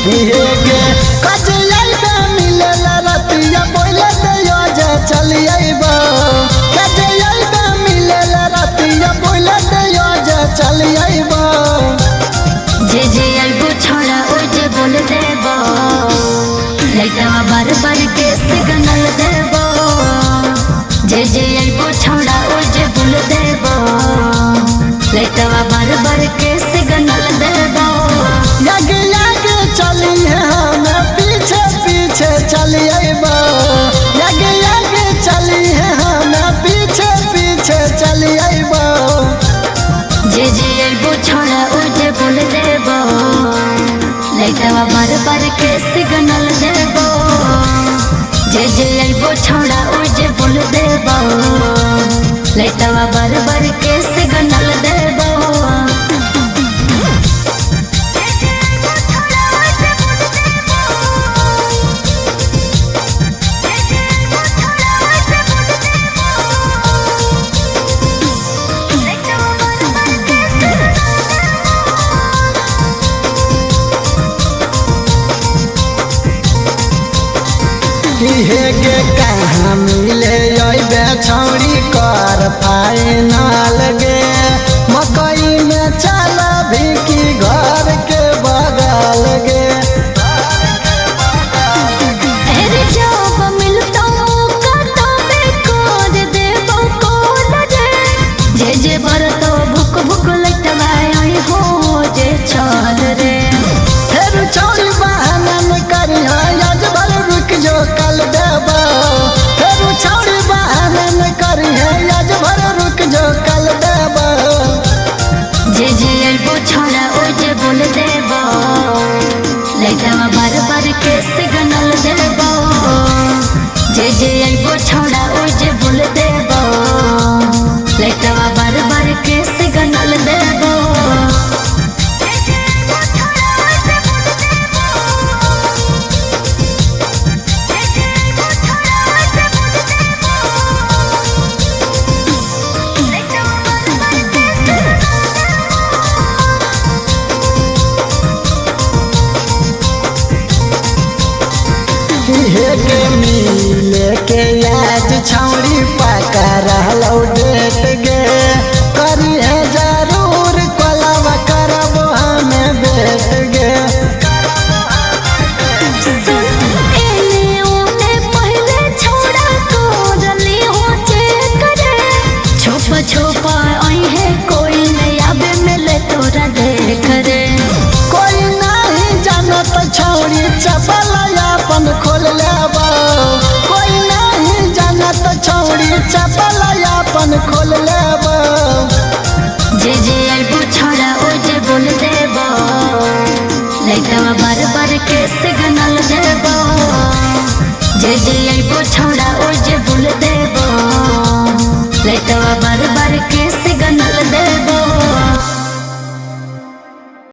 ये गे कजैबे मिलेला रतिया बोले दियो जे चली आइबो कजैबे मिलेला रतिया बोले दियो जे चली आइबो जे आइबो छोड़ा ओ जे बोल देबो लइटवा बार बार के सिग्नल देबो जे आइबो छोड़ा ओ जे बोल देबो लइटवा बार बार के सिग्नल देबो आगे आगे चली है हम पीछे पीछे चली आइबो आगे आगे चली है हम पीछे पीछे चली आइबो जे आइबो छोड़ा ओ जे बोल देबो लइटवा बार बार के सिग्नल देबो जे आइबो छोड़ा ओ जे बोल देबो लइटवा बार बार के सिग्नल देबो हे गे कहाँ मिले अइबे छौरी कर फाइनल गे मकई में चल भिकी घर के बगल गे अरे जब मिलता मौका तबे कर देबो कॉल रे जे बरतो भुक भुक लइटवा आई हो जे चल रे फिर छौरी बहाना न करी आज भर रुक जो कल देबो फिर छौरी बहाना न करी आज भर रुक जो कल देबो जे आइबो छोड़ा ओ जे बोल देबो लइटवा बार बार के सिग्नल देबो जे आइबो छोड़ा ओ जे बोल देबो लइटवा बार बार के सिग्नल देबो हे के मिले के आज छौरी पाका रहलौ डेट गे करी है जरूर कोलावा करबो हमें बेट गे एने ओने पहले छोड़ा कोरली हो चेक रे छुपा छुपा आई है कोई नहीं आबे मिले तोरा देख रे कोई नहीं जानत छौरी चपल अपन खोल लेबो कोई नहीं जानत छौरी चपल अपन खोल लेबो जे आइबो छोड़ा ओ जे बोल देबो लइटवा बार बार के सिग्नल